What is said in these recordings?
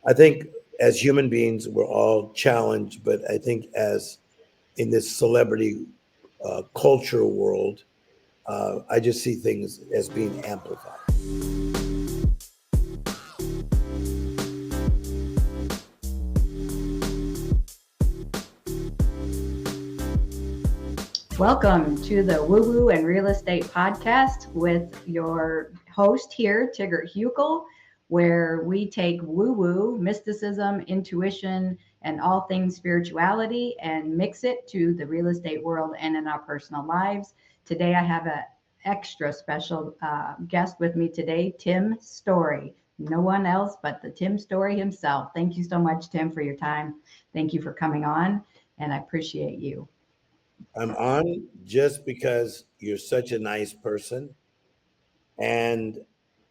I think as human beings, we're all challenged, but I think as in this celebrity culture world, I just see things as being amplified. Welcome to the WuWu and Real Estate podcast with your host here, Tigert Hukel, where we take woo-woo, mysticism, intuition, and all things spirituality and mix it to the real estate world and in our personal lives. Today, I have an extra special guest with me today, Tim Storey. No one else but the Tim Storey himself. Thank you so much, Tim, for your time. Thank you for coming on, and I appreciate you. I'm on just because you're such a nice person. And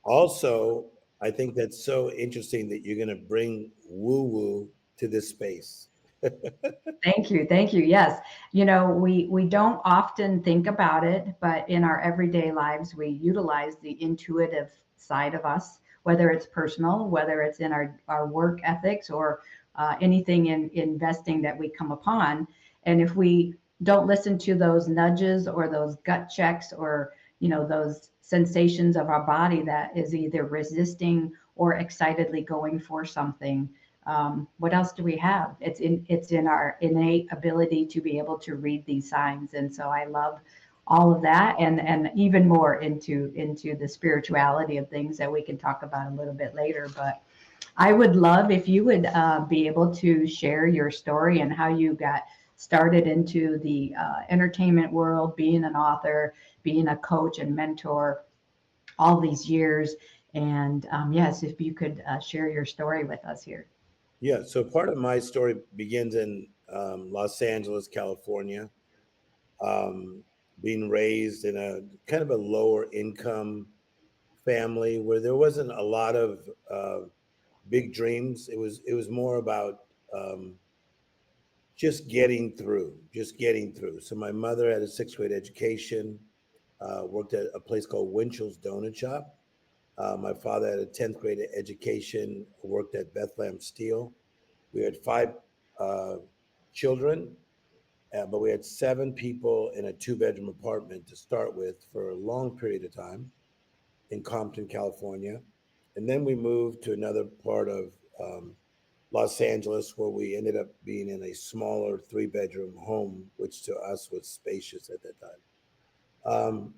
also, I think that's so interesting that you're going to bring woo woo to this space. Thank you. Thank you. Yes. You know, we don't often think about it, but in our everyday lives, we utilize the intuitive side of us, whether it's personal, whether it's in our work ethics or anything in investing that we come upon. And if we don't listen to those nudges or those gut checks or, those sensations of our body that is either resisting or excitedly going for something, what else do we have? It's in our innate ability to be able to read these signs, and so I love all of that, and even more into the spirituality of things that we can talk about a little bit later. But I would love if you would be able to share your story and how you got started into the entertainment world, being an author, being a coach and mentor, all these years. And yes, if you could share your story with us here. Yeah, so part of my story begins in Los Angeles, California, being raised in a kind of a lower income family where there wasn't a lot of big dreams. It was more about just getting through. So my mother had a sixth grade education, worked at a place called Winchell's Donut Shop. My father had a 10th grade education, worked at Bethlehem Steel. We had five uh, children, but we had seven people in a two-bedroom apartment to start with for a long period of time in Compton, California. And then we moved to another part of Los Angeles where we ended up being in a smaller three-bedroom home, which to us was spacious at that time.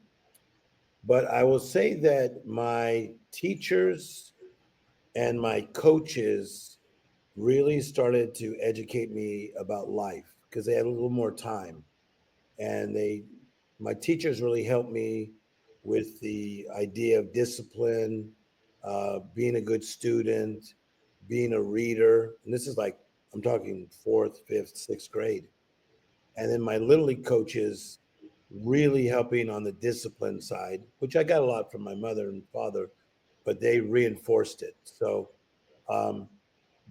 But I will say that my teachers and my coaches really started to educate me about life because they had a little more time, and my teachers really helped me with the idea of discipline, being a good student, being a reader. And this is like, I'm talking fourth, fifth, sixth grade. And then my little league coaches really helping on the discipline side, which I got a lot from my mother and father, but they reinforced it. So um,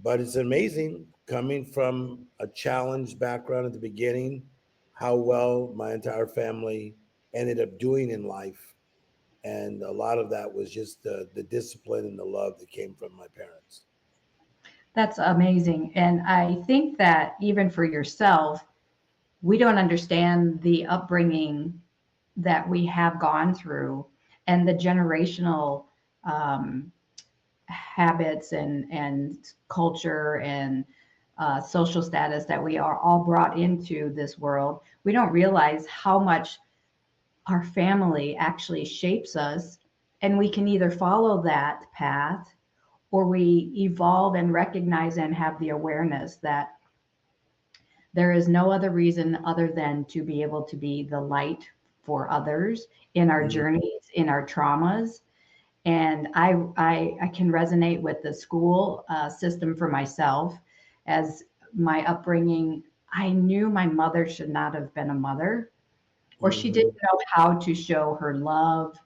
but it's amazing coming from a challenged background at the beginning, how well my entire family ended up doing in life. And a lot of that was just the discipline and the love that came from my parents. That's amazing. And I think that even for yourself, we don't understand the upbringing that we have gone through and the generational um, habits and culture and social status that we are all brought into this world. We don't realize how much our family actually shapes us, and we can either follow that path or we evolve and recognize and have the awareness that there is no other reason other than to be able to be the light for others in our Mhm. journeys, in our traumas. And I can resonate with the school system for myself as my upbringing. I knew my mother should not have been a mother, or she Mhm. didn't know how to show her love.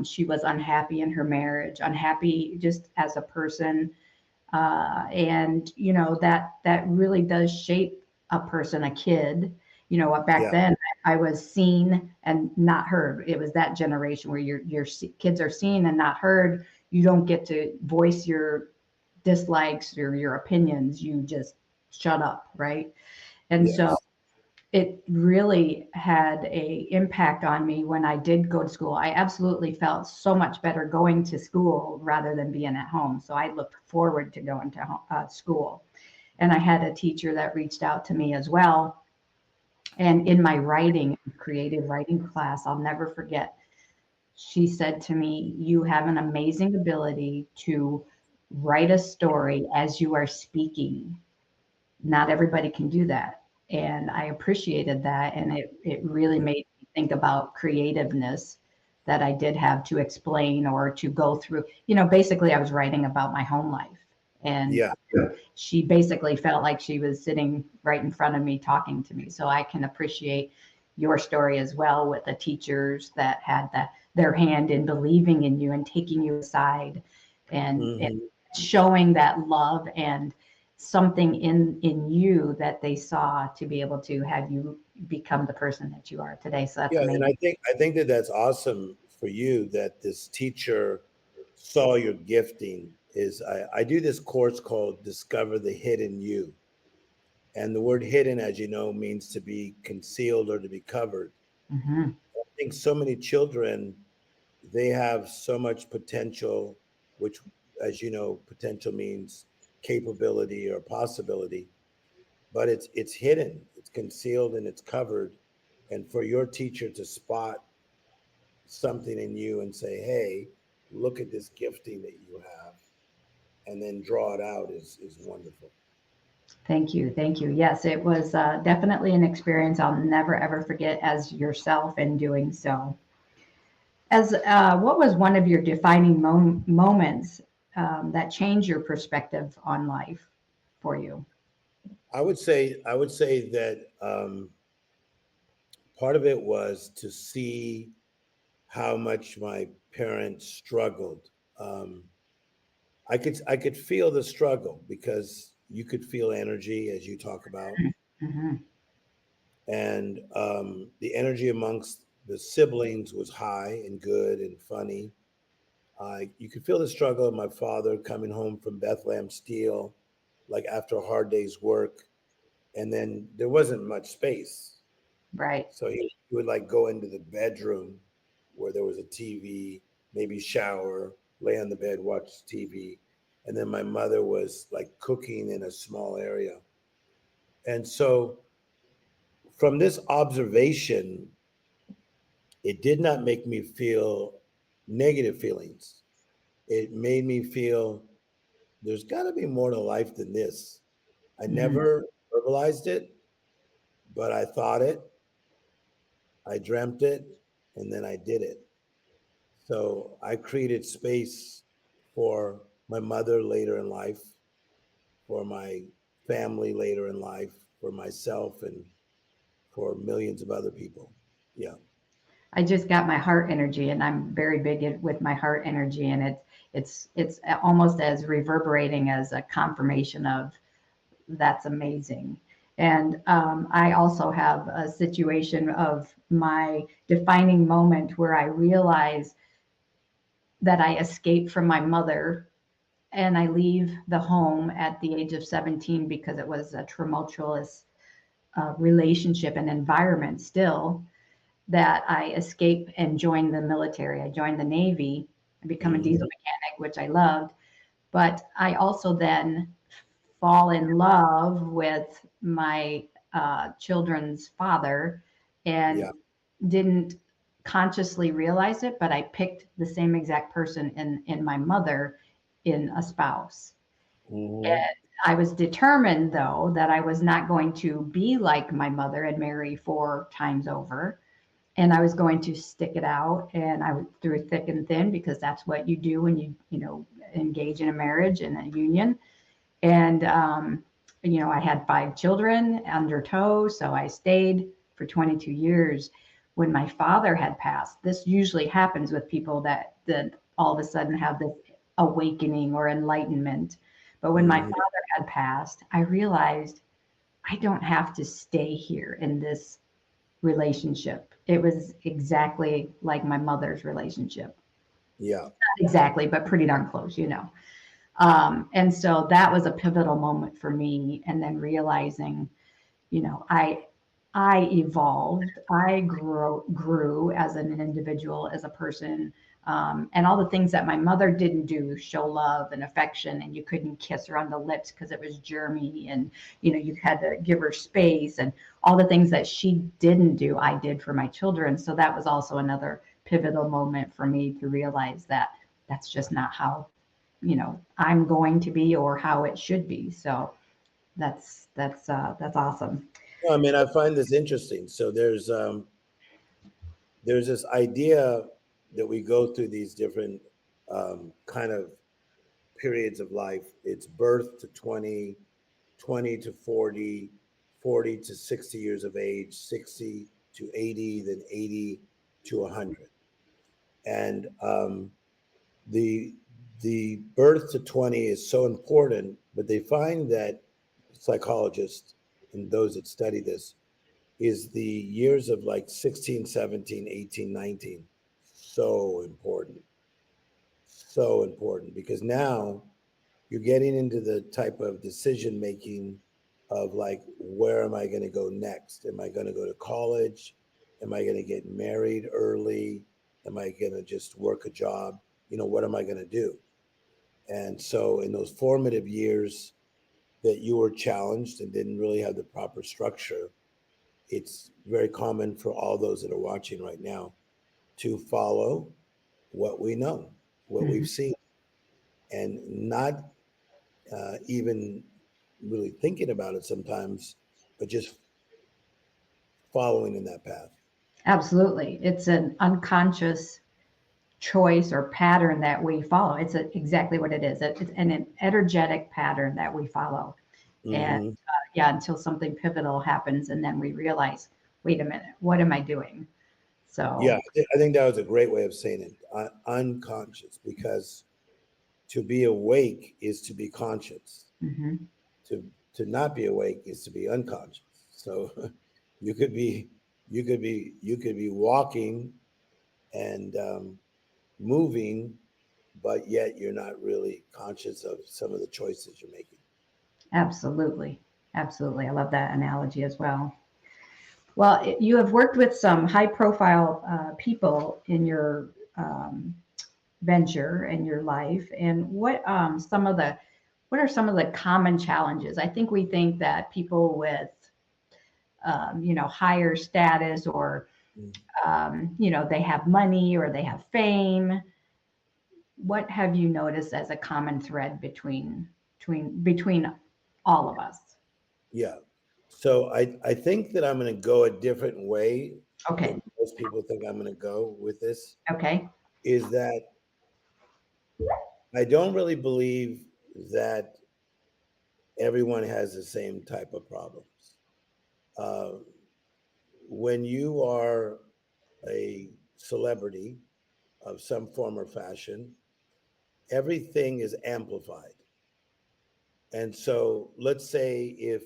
She was unhappy in her marriage, unhappy just as a person, and that really does shape a person, a kid. Back Yeah. then I was seen and not heard. It was that generation where your kids are seen and not heard. You don't get to voice your dislikes or your opinions, you just shut up, right? And so Yes. it really had a impact on me when I did go to school. I absolutely felt so much better going to school rather than being at home. So I looked forward to going to school. And I had a teacher that reached out to me as well. And in my writing, creative writing class, I'll never forget, she said to me, "You have an amazing ability to write a story as you are speaking. Not everybody can do that." And I appreciated that. And it really made me think about creativeness that I did have to explain or to go through. Basically, I was writing about my home life. And Yeah. she basically felt like she was sitting right in front of me talking to me. So I can appreciate your story as well with the teachers that had their hand in believing in you and taking you aside and Hmm. showing that love and something in you that they saw to be able to have you become the person that you are today. So that's Yeah, and amazing. I think that that's awesome for you that this teacher saw your gifting. I do this course called Discover the Hidden You, and the word hidden, as you know, means to be concealed or to be covered. Hmm. I think so many children, they have so much potential, which, as you know, potential means capability or possibility, but it's hidden, it's concealed, and it's covered. And for your teacher to spot something in you and say, "Hey, look at this gifting that you have," and then draw it out is wonderful. Thank you. Thank you. Yes, it was definitely an experience I'll never, ever forget as yourself in doing so. As what was one of your defining moments that changed your perspective on life for you? I would say that part of it was to see how much my parents struggled. Um, I could feel the struggle because you could feel energy as you talk about, Hmm. and the energy amongst the siblings was high and good and funny. You could feel the struggle of my father coming home from Bethlehem Steel, like after a hard day's work, and then there wasn't much space. Right. So he would like go into the bedroom where there was a TV, maybe shower, lay on the bed, watch TV. And then my mother was like cooking in a small area. And so from this observation, it did not make me feel negative feelings. It made me feel there's got to be more to life than this. I Hmm. never verbalized it, but I thought it, I dreamt it, and then I did it. So I created space for my mother later in life, for my family later in life, for myself, and for millions of other people. Yeah. I just got my heart energy, and I'm very big with my heart energy, and it's almost as reverberating as a confirmation of that's amazing. And I also have a situation of my defining moment where I realize that I escaped from my mother and I leave the home at the age of 17 because it was a tumultuous relationship and environment still, that I escape and join the military. I joined the Navy and become a diesel Hmm. mechanic, which I loved. But I also then fall in love with my children's father and Yeah. didn't consciously realize it, but I picked the same exact person in my mother in a spouse. Hmm. And I was determined, though, that I was not going to be like my mother and marry 4 times over. And I was going to stick it out, and I was through thick and thin because that's what you do when you engage in a marriage and a union. And I had 5 children under tow, so I stayed for 22 years. When my father had passed, this usually happens with people that all of a sudden have this awakening or enlightenment. But when my Hmm. father had passed, I realized I don't have to stay here in this relationship. It was exactly like my mother's relationship. Yeah. Not exactly, but pretty darn close. And so that was a pivotal moment for me. And then realizing, I evolved, I grew as an individual, as a person, and all the things that my mother didn't do, show love and affection, and you couldn't kiss her on the lips because it was germy, and you had to give her space, and all the things that she didn't do, I did for my children. So that was also another pivotal moment for me to realize that that's just not how I'm going to be or how it should be. So that's awesome. No, I mean, I find this interesting. So there's this idea that we go through these different kind of periods of life. It's birth to 20, 20 to 40, 40 to 60 years of age, 60 to 80, then 80 to 100. And the the birth to 20 is so important, but they find that psychologists and those that study this is the years of like 16, 17, 18, 19 so important. So important because now you're getting into the type of decision making of like, where am I going to go next? Am I going to go to college? Am I going to get married early? Am I going to just work a job? What am I going to do? And so in those formative years that you were challenged and didn't really have the proper structure, it's very common for all those that are watching right now to follow what we know, what we've seen, and not even really thinking about it sometimes, but just following in that path. Absolutely. It's an unconscious choice or pattern that we follow. It's exactly what it is. It's an energetic pattern that we follow. And Mm-hmm. yeah, until something pivotal happens and then we realize, wait a minute, what am I doing? Yeah, So, I think that was a great way of saying it, unconscious, because to be awake is to be conscious. mhm. To to not be awake is to be unconscious. So you could be you could be walking and moving, but yet you're not really conscious of some of the choices you're making. Absolutely. Absolutely. I love that analogy as well. Well, you have worked with some high profile people in your um, venture and your life. And what are some of the common challenges? I think we think that people with higher status, or Mm. they have money or they have fame. What have you noticed as a common thread between all of us? Yeah. So I think that I'm going to go a different way Okay. than most people think I'm going to go with this. Okay. Is that I don't really believe that everyone has the same type of problems. Uh, when you are a celebrity of some form or fashion, everything is amplified. And so let's say if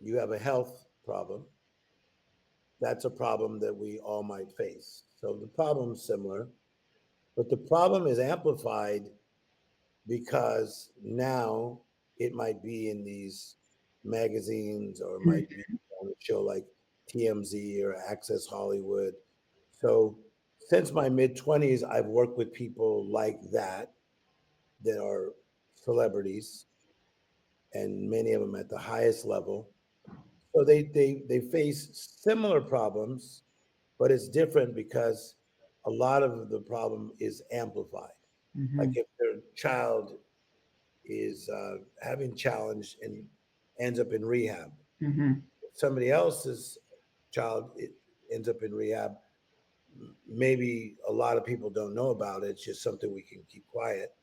you have a health problem, that's a problem that we all might face. So the problem's similar, but the problem is amplified because now it might be in these magazines or it might be on a show like TMZ or Access Hollywood. So since my mid 20s, I've worked with people like that are celebrities, and many of them at the highest level. So they face similar problems, but it's different because a lot of the problem is amplified. Like Hmm. if their child is having challenge and ends up in rehab, Hmm. somebody else's child ends up in rehab. Maybe a lot of people don't know about it. It's just something we can keep quiet.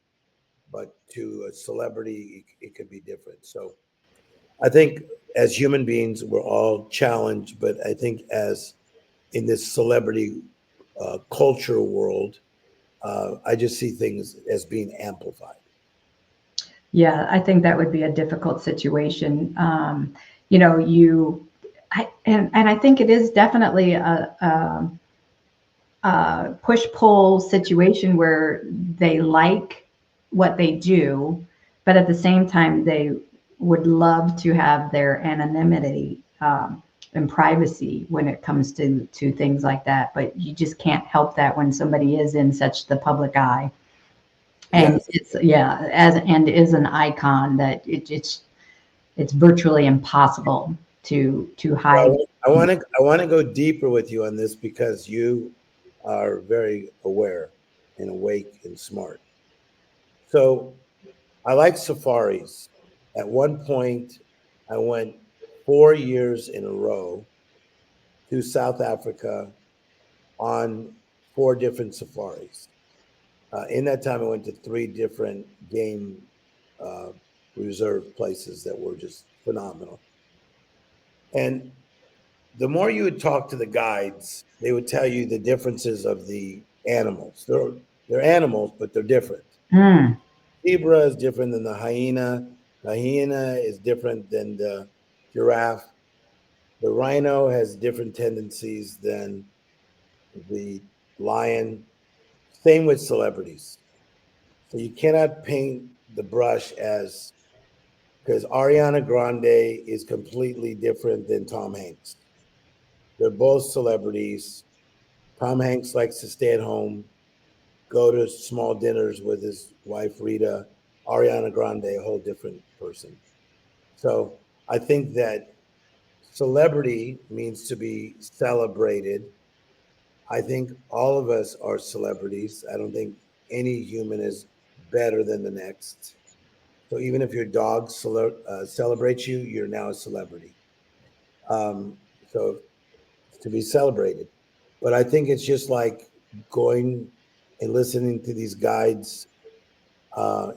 But to a celebrity, it could be different. So I think as human beings, we're all challenged, but I think as in this celebrity culture world, I just see things as being amplified. Yeah, I think that would be a difficult situation. You know, you, and I think it is definitely a push pull situation where they like what they do, but at the same time, they would love to have their anonymity and privacy when it comes to things like that. But you just can't help that when somebody is in such the public eye, and Yes. it's as and is an icon that it's virtually impossible to hide. Well, I want to go deeper with you on this because you are very aware and awake and smart. So I like safaris. At one point, I went 4 years in a row to South Africa on 4 different safaris. In that time, I went to 3 different game uh, reserve places that were just phenomenal. And the more you would talk to the guides, they would tell you the differences of the animals. They're animals, but they're different. Mm, Zebra is different than the hyena. The hyena is different than the giraffe. The rhino has different tendencies than the lion. Same with celebrities. So you cannot paint the brush as because Ariana Grande is completely different than Tom Hanks. They're both celebrities. Tom Hanks likes to stay at home, go to small dinners with his wife Rita. Ariana Grande, a whole different person. So I think that celebrity means to be celebrated. I think all of us are celebrities. I don't think any human is better than the next. So even if your dog celebrates you, you're now a celebrity. So to be celebrated. But I think it's just like going and listening to these guides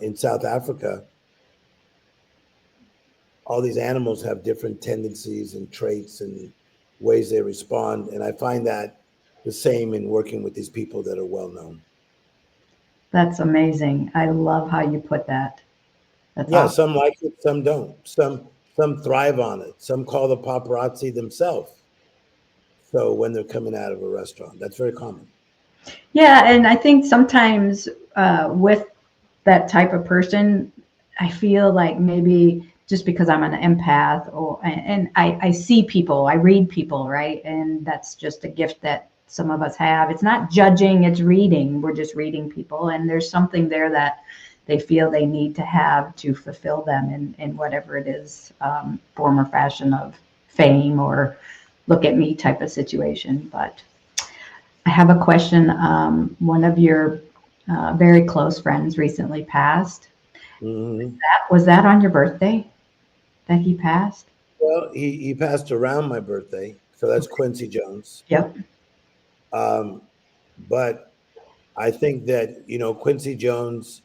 in South Africa. All these animals have different tendencies and traits and ways they respond. And I find that the same in working with these people that are well known. that's amazing. I love how you put that. That's Yeah, awesome. some like it, some don't. Some thrive on it. Some call the paparazzi themselves. So when they're coming out of a restaurant, that's very common. Yeah, and I think sometimes with that type of person, I feel like maybe just because I'm an empath or and I see people, I read people, right? And that's just a gift that some of us have. It's not judging, it's reading. We're just reading people, and there's something there that they feel they need to have to fulfill them in whatever it is, form or fashion of fame or look at me type of situation. But I have a question. One of your very close friends recently passed. Hmm. Was that on your birthday that he passed? Well, he passed around my birthday, so that's Quincy Jones. Yep. Um, but I think that Quincy Jones,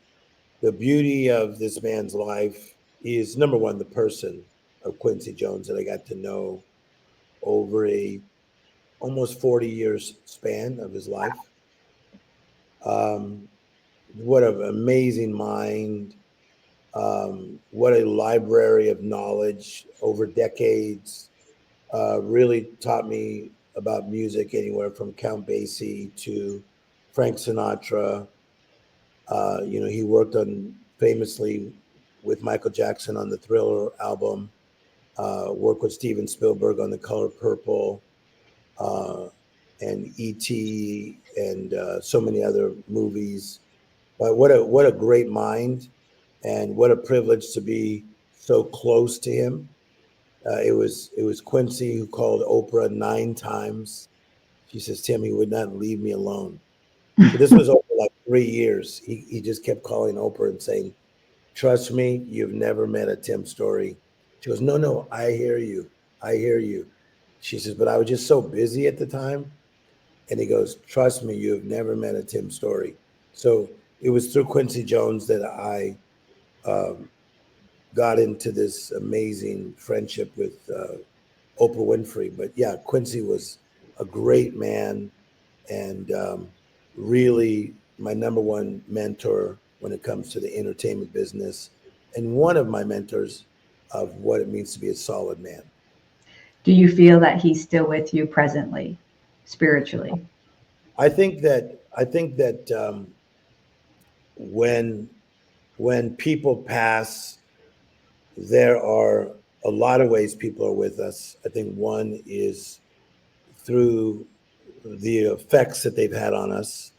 the beauty of this man's life is number one, the person of Quincy Jones that I got to know over a almost 40 years span of his life. Um, what an amazing mind. What a library of knowledge over decades. Really taught me about music, anywhere from Count Basie to Frank Sinatra. He worked on famously with Michael Jackson on the Thriller album. Worked with Steven Spielberg on The Color Purple, uh, and E.T. and so many other movies. But what a great mind, and what a privilege to be so close to him. It was Quincy who called Oprah 9 times. She says, Tim, he would not leave me alone. So this was over like 3 years. He just kept calling Oprah and saying, trust me, you've never met a Tim Story. She goes, no, no, I hear you. I hear you. She says, but I was just so busy at the time. And he goes, trust me, you've never met a Tim Story. So it was through Quincy Jones that I um, got into this amazing friendship with Oprah Winfrey. But yeah, Quincy was a great man, and really my number one mentor when it comes to the entertainment business, and one of my mentors of what it means to be a solid man. Do you feel that he's still with you presently, spiritually? I think that when when people pass, there are a lot of ways people are with us. I think one is through the effects that they've had on us.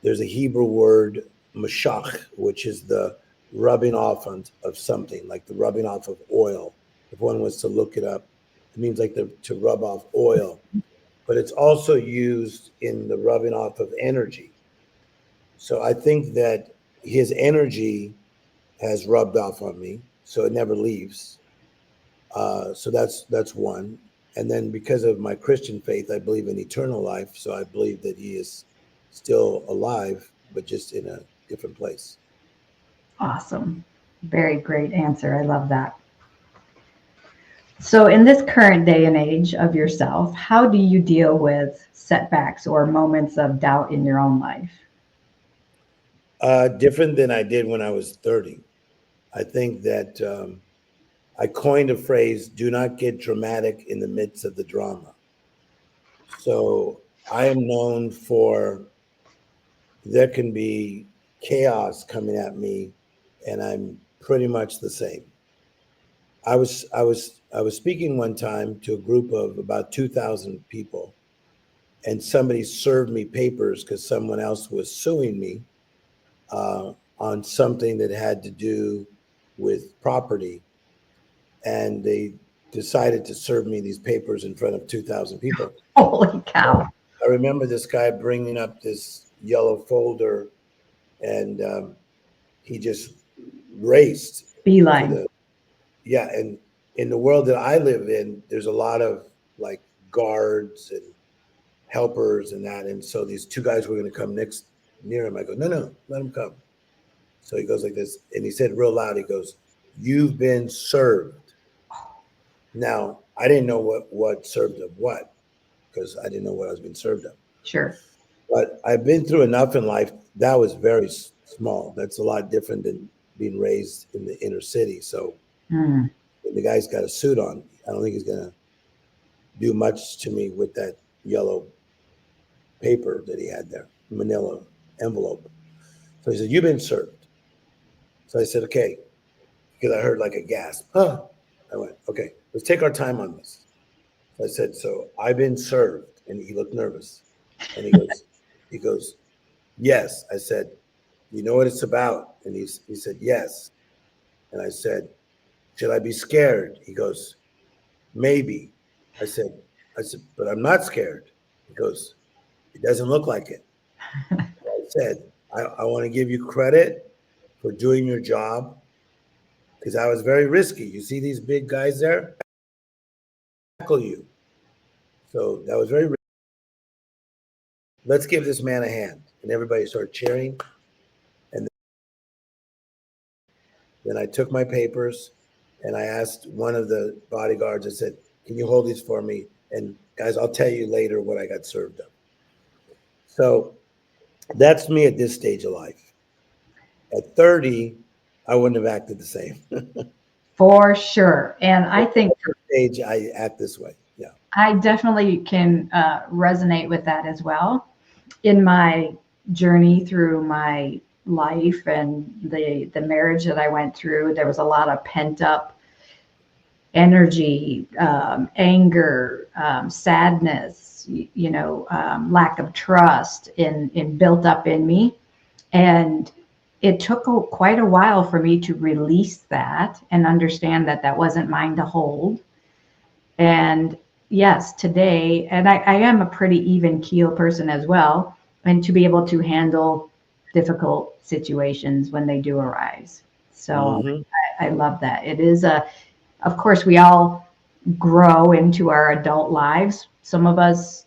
There's a Hebrew word, mashach, which is the rubbing off of something, like the rubbing off of oil. If one was to look it up, it means like to rub off oil. But it's also used in the rubbing off of energy. So I think that his energy has rubbed off on me, so it never leaves. So that's one. And then because of my Christian faith, I believe in eternal life. So I believe that he is still alive, but just in a different place. Awesome. Very great answer. I love that. So, in this current day and age of yourself, how do you deal with setbacks or moments of doubt in your own life? Different than I did when I was 30. I think that I coined a phrase, do not get dramatic in the midst of the drama. So I am known for, there can be chaos coming at me, and I'm pretty much the same. I was speaking one time to a group of about 2,000 people, and somebody served me papers because someone else was suing me on something that had to do with property, and they decided to serve me these papers in front of 2,000 people. Holy cow. I remember this guy bringing up this yellow folder, and he just raced to Beeline. the, yeah. And in the world that I live in, there's a lot of like guards and helpers and that. And so these two guys were going to come next near him. I go, no, no, let him come. So he goes like this, and he said real loud, he goes, "You've been served." Now, I didn't know what served of what, because I didn't know what I was being served of. Sure. But I've been through enough in life. That was very small. That's a lot different than being raised in the inner city. So Mm. the guy's got a suit on. I don't think he's going to do much to me with that yellow paper that he had there, manila envelope. So he said, "You've been served." So I said, "Okay," because I heard like a gasp. Huh. I went, "Okay, let's take our time on this." So I said, "So I've been served," and he looked nervous, and he goes, "Yes." I said, "You know what it's about?" And he said, "Yes." And I said, "Should I be scared?" He goes, "Maybe." I said, "But I'm not scared." He goes, "It doesn't look like it." I said, I want to give you credit for doing your job, because I was very risky. You see these big guys there? Tackle you. So that was very risky. Let's give this man a hand. And everybody started cheering. And then I took my papers and I asked one of the bodyguards, I said, "Can you hold these for me? And guys, I'll tell you later what I got served of." So that's me at this stage of life. At 30, I wouldn't have acted the same. For sure. And I At think this stage, I act this way. Yeah. I definitely can resonate with that as well. In my journey through my life and the marriage that I went through, there was a lot of pent up energy, anger, sadness, lack of trust in built up in me. And it took quite a while for me to release that and understand that that wasn't mine to hold. And yes, today, and I am a pretty even keel person as well, and to be able to handle difficult situations when they do arise. So Mm-hmm. I love that. It is of course, we all grow into our adult lives. Some of us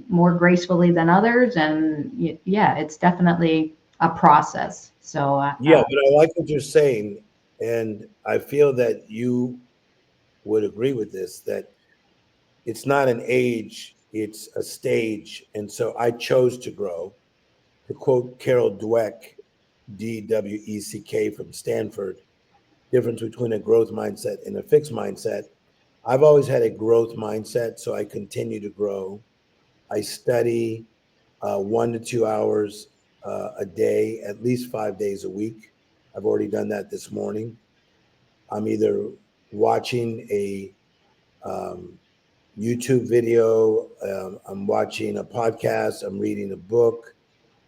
more gracefully than others. And yeah, it's definitely a process. So, Yeah, but I like what you're saying. And I feel that you would agree with this, that it's not an age, it's a stage. And so I chose to grow. To quote Carol Dweck, Dweck from Stanford, difference between a growth mindset and a fixed mindset. I've always had a growth mindset, so I continue to grow. I study 1 to 2 hours a day, at least 5 days a week. I've already done that this morning. I'm either watching a YouTube video, I'm watching a podcast, I'm reading a book,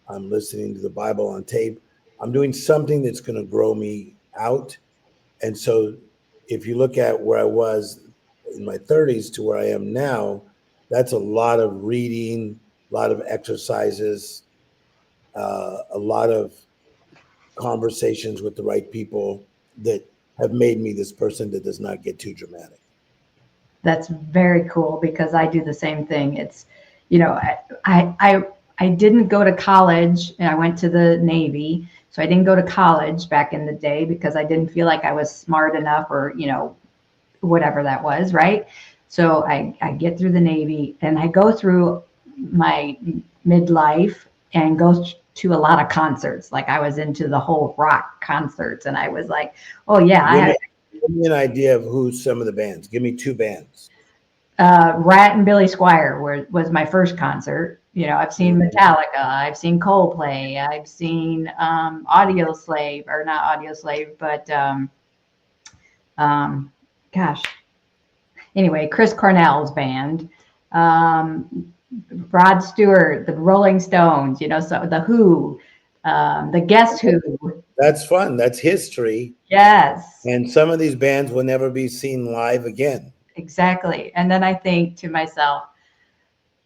I'm listening to the Bible on tape. I'm doing something that's going to grow me out. And so if you look at where I was in my 30s to where I am now, that's a lot of reading, a lot of exercises, a lot of conversations with the right people that have made me this person that does not get too dramatic. That's very cool because I do the same thing. It's, you know, I didn't go to college and I went to the Navy. So I didn't go to college back in the day because I didn't feel like I was smart enough or, you know, whatever that was, right? So I get through the Navy and I go through my midlife and go to a lot of concerts. Like I was into the whole rock concerts and I was like, oh yeah, Give me an idea of who some of the bands. Give me two bands. Rat and Billy Squire was my first concert. You know, I've seen Metallica, I've seen Coldplay, I've seen Audio Slave, or not Audio Slave, but gosh, anyway, Chris Cornell's band, Rod Stewart, the Rolling Stones, you know, so the Who, the Guess Who. That's fun. That's history. Yes. And some of these bands will never be seen live again. Exactly. And then I think to myself,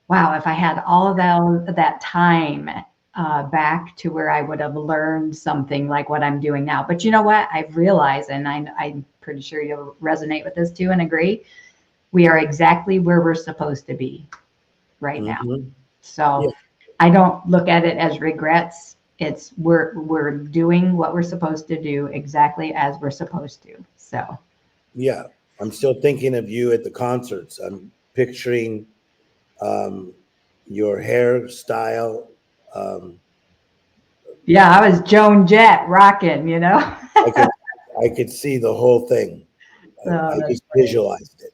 wow, if I had all of that time back to where I would have learned something like what I'm doing now. But you know what? I've realized, and I'm pretty sure you'll resonate with this too and agree, we are exactly where we're supposed to be right now. So Yeah. I don't look at it as regrets. It's we're doing what we're supposed to do exactly as we're supposed to. So Yeah. I'm still thinking of you at the concerts. I'm picturing your hairstyle. yeah, I was Joan Jett rocking, you know. I could see the whole thing. So I that's just visualized it.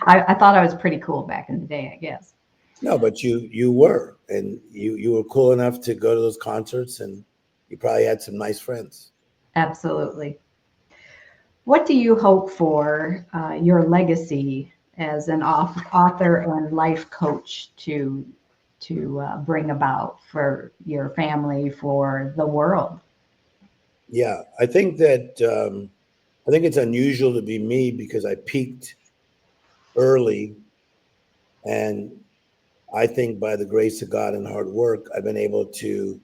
I thought I was pretty cool back in the day, I guess. No, but you were, and you were cool enough to go to those concerts, and you probably had some nice friends. Absolutely. What do you hope for your legacy as an author and life coach to bring about for your family, for the world? Yeah, I think that I think it's unusual to be me because I peaked early, and I think by the grace of God and hard work, I've been able to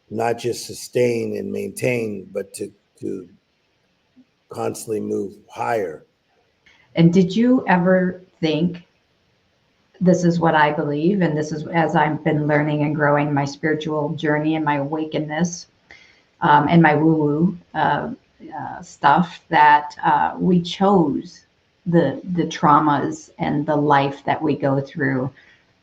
not just sustain and maintain, but to constantly move higher. And did you ever think, this is what I believe, and this is as I've been learning and growing my spiritual journey and my awakeness and my woo-woo stuff, that we chose the traumas and the life that we go through,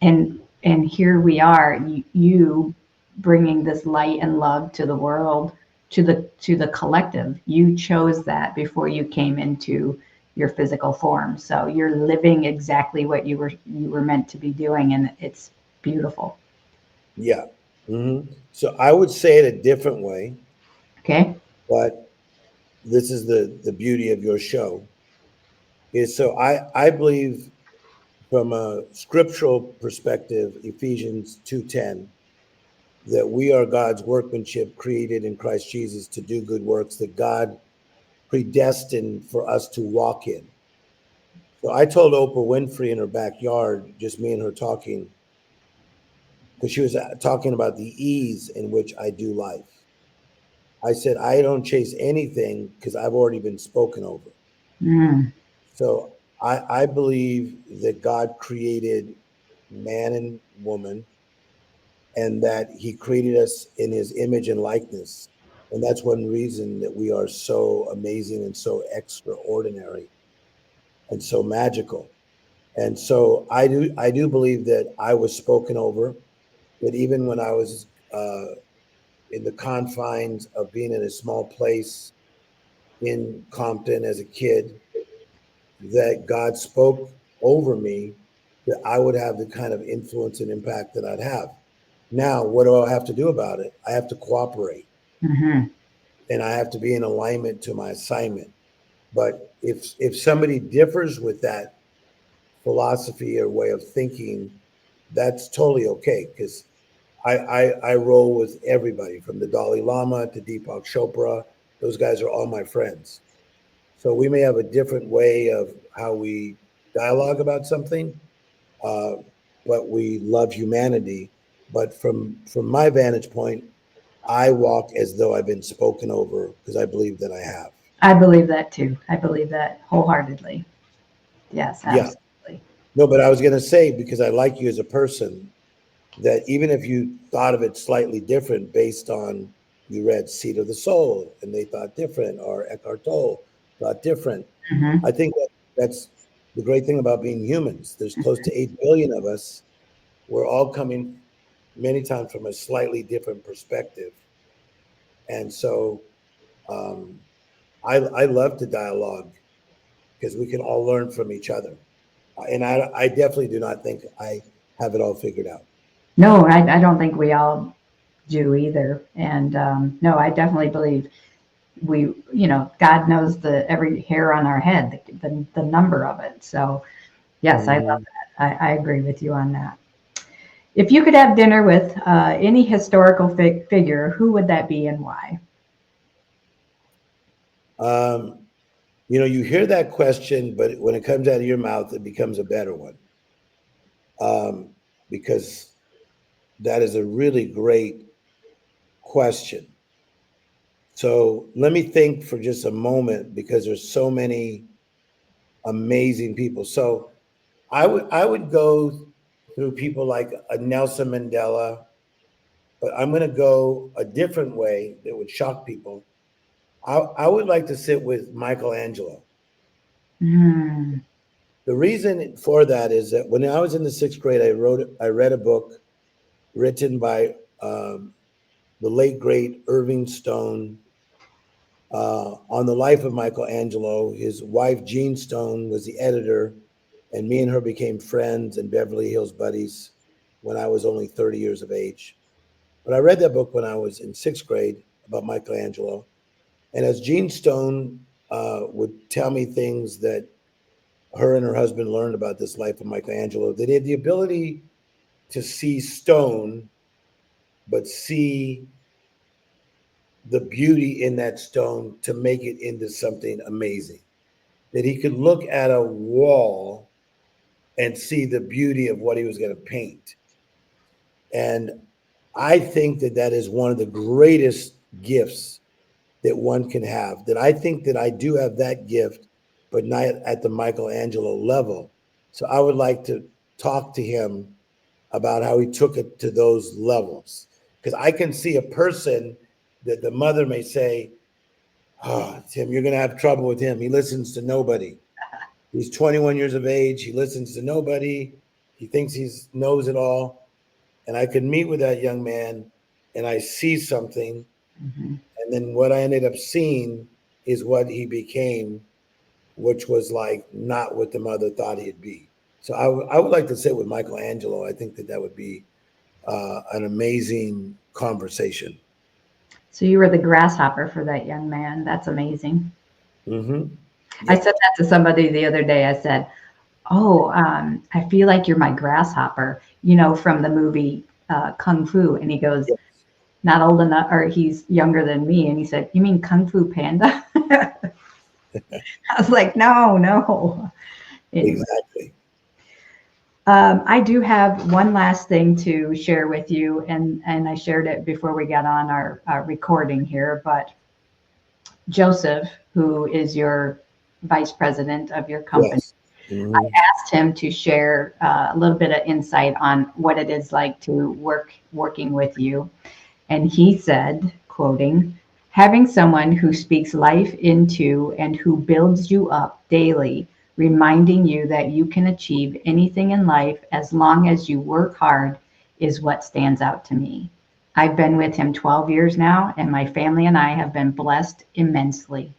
and here we are, you bringing this light and love to the world, to the collective. You chose that before you came into your physical form, so you're living exactly what you were meant to be doing, and it's beautiful. Yeah. So I would say it a different way, Okay. but this is the beauty of your show. Is so I believe from a scriptural perspective, Ephesians 2:10, that we are God's workmanship created in Christ Jesus to do good works that God predestined for us to walk in. So I told Oprah Winfrey in her backyard, just me and her talking, because she was talking about the ease in which I do life. I said, I don't chase anything because I've already been spoken over. Mm. So I believe that God created man and woman, and that he created us in his image and likeness. And that's one reason that we are so amazing and so extraordinary and so magical. And so I do believe that I was spoken over, that even when I was in the confines of being in a small place in Compton as a kid, that God spoke over me that I would have the kind of influence and impact that I'd have. Now, what do I have to do about it? I have to cooperate. Hmm. and I have to be in alignment to my assignment. But if somebody differs with that philosophy or way of thinking, that's totally okay, because I roll with everybody from the Dalai Lama to Deepak Chopra. Those guys are all my friends. So we may have a different way of how we dialogue about something, uh, but we love humanity. But from my vantage point, I walk as though I've been spoken over because I believe that I have. I believe that too. I believe that wholeheartedly. Yes, Yeah. absolutely. No, but I was going to say, because I like you as a person, that even if you thought of it slightly different based on you read Seed of the Soul and they thought different, or Eckhart Tolle thought different, Hmm. I think that's the great thing about being humans. There's close to 8 billion of us. We're all coming many times from a slightly different perspective. And so um, I love to dialogue because we can all learn from each other. And I definitely do not think I have it all figured out. No, I don't think we all do either. And no, I definitely believe God knows the every hair on our head, the number of it. So yes, I love Mhm. that. I agree with you on that. If you could have dinner with any historical figure, who would that be and why? Um, you hear that question, but when it comes out of your mouth, it becomes a better one, um, because that is a really great question. So let me think for just a moment, because there's so many amazing people. So I would go through people like a Nelson Mandela, but I'm going to go a different way that would shock people. I would like to sit with Michelangelo. Mm, The reason for that is that when I was in the sixth grade, I read a book written by the late great Irving Stone on the life of Michelangelo. His wife Jean Stone was the editor, and me and her became friends and Beverly Hills buddies when I was only 30 years of age. But I read that book when I was in sixth grade about Michelangelo, and as Jean Stone would tell me things that her and her husband learned about this life of Michelangelo, that he had the ability to see stone, but see the beauty in that stone to make it into something amazing. That he could look at a wall and see the beauty of what he was going to paint. And I think that that is one of the greatest gifts that one can have. That I think that I do have that gift, but not at the Michelangelo level. So I would like to talk to him about how he took it to those levels. Because I can see a person that the mother may say, "Oh, Tim, you're going to have trouble with him. He listens to nobody. He's 21 years of age. He listens to nobody. He thinks he knows it all." And I could meet with that young man and I see something. mhm. And then what I ended up seeing is what he became, which was like not what the mother thought he'd be. So I would like to sit with Michelangelo. I think that that would be an amazing conversation. So you were the grasshopper for that young man. That's amazing. Mm-hmm. I Yeah. said that to somebody the other day. I said, "Oh, I feel like you're my grasshopper," from the movie Kung Fu. And he goes, Yeah. "Not old enough," or he's younger than me. And he said, "You mean Kung Fu Panda?" I was like, "No, no." Anyway, Exactly. I do have one last thing to share with you, and I shared it before we got on our recording here. But Joseph, who is your vice president of your company, Yes. Mm-hmm. asked him to share a little bit of insight on what it is like to working with you. And he said, quoting, "Having someone who speaks life into and who builds you up daily, reminding you that you can achieve anything in life as long as you work hard, is what stands out to me. I've been with him 12 years now, and my family and I have been blessed immensely."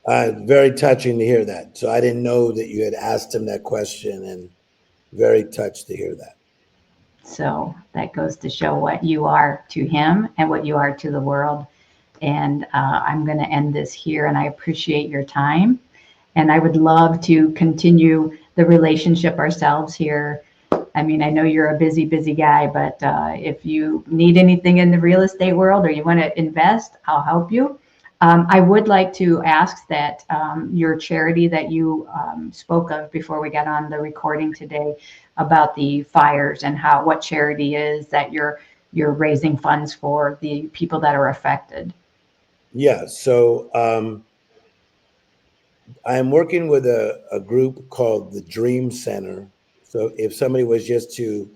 Very touching to hear that. So I didn't know that you had asked him that question, and very touched to hear that. So that goes to show what you are to him and what you are to the world. And I'm going to end this here. And I appreciate your time. And I would love to continue the relationship ourselves here. I mean, I know you're a busy, busy guy, but if you need anything in the real estate world or you want to invest, I'll help you. I would like to ask that your charity that you spoke of before we got on the recording today about the fires and what charity is that you're raising funds for the people that are affected. Yeah. So I'm working with a group called the Dream Center. So if somebody was just to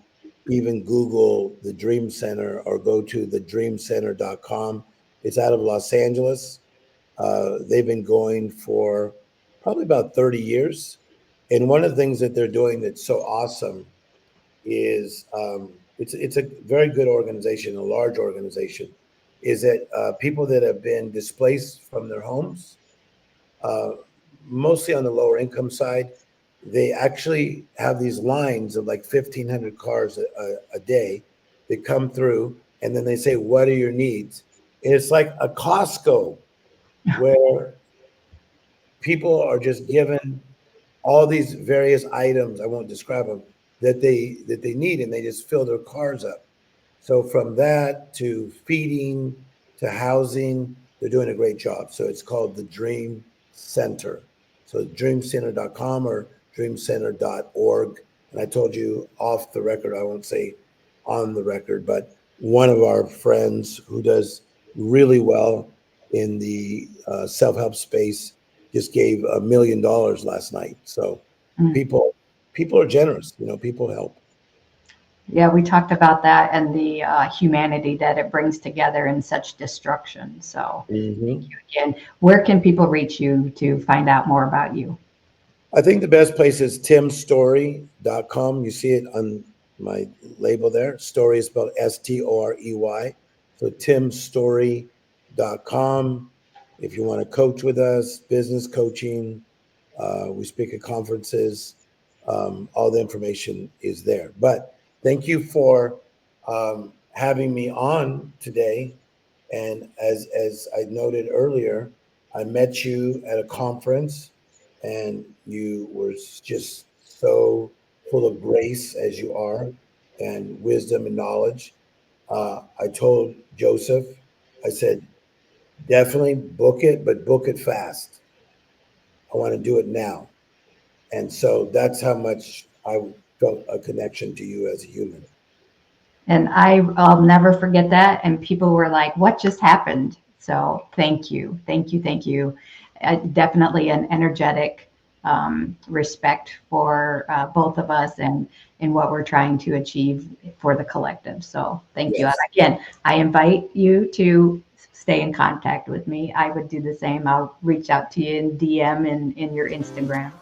even Google the Dream Center or go to thedreamcenter.com, it's out of Los Angeles. They've been going for probably about 30 years. And one of the things that they're doing that's so awesome is it's a very good organization, a large organization, is that people that have been displaced from their homes, uh, mostly on the lower income side, they actually have these lines of like 1,500 cars a day that come through, and then they say, "What are your needs?" And it's like a Costco where people are just given all these various items. I won't describe them that they need, and they just fill their cars up. So from that to feeding to housing, they're doing a great job. So it's called the Dream Center. So dreamcenter.com or dreamcenter.org. And I told you off the record, I won't say on the record, but one of our friends who does really well in the self-help space just gave $1 million last night. So Mm. people are generous, people help. Yeah, we talked about that and the humanity that it brings together in such destruction. So thank Mm-hmm. you again. Where can people reach you to find out more about you? I think the best place is timstorey.com. You see it on my label there. Story is spelled Storey. So timstorey.com. If you want to coach with us, business coaching, we speak at conferences. All the information is there. But thank you for having me on today. And as I noted earlier, I met you at a conference, and you were just so full of grace as you are, and wisdom and knowledge. I told Joseph, I said, definitely book it, but book it fast. I want to do it now. And so that's how much I felt a connection to you as a human. And I'll never forget that. And people were like, what just happened? So thank you. Thank you. Thank you. Definitely an energetic respect for both of us and what we're trying to achieve for the collective. So thank you. And Yes. again, I invite you to stay in contact with me. I would do the same. I'll reach out to you in DM in your Instagram.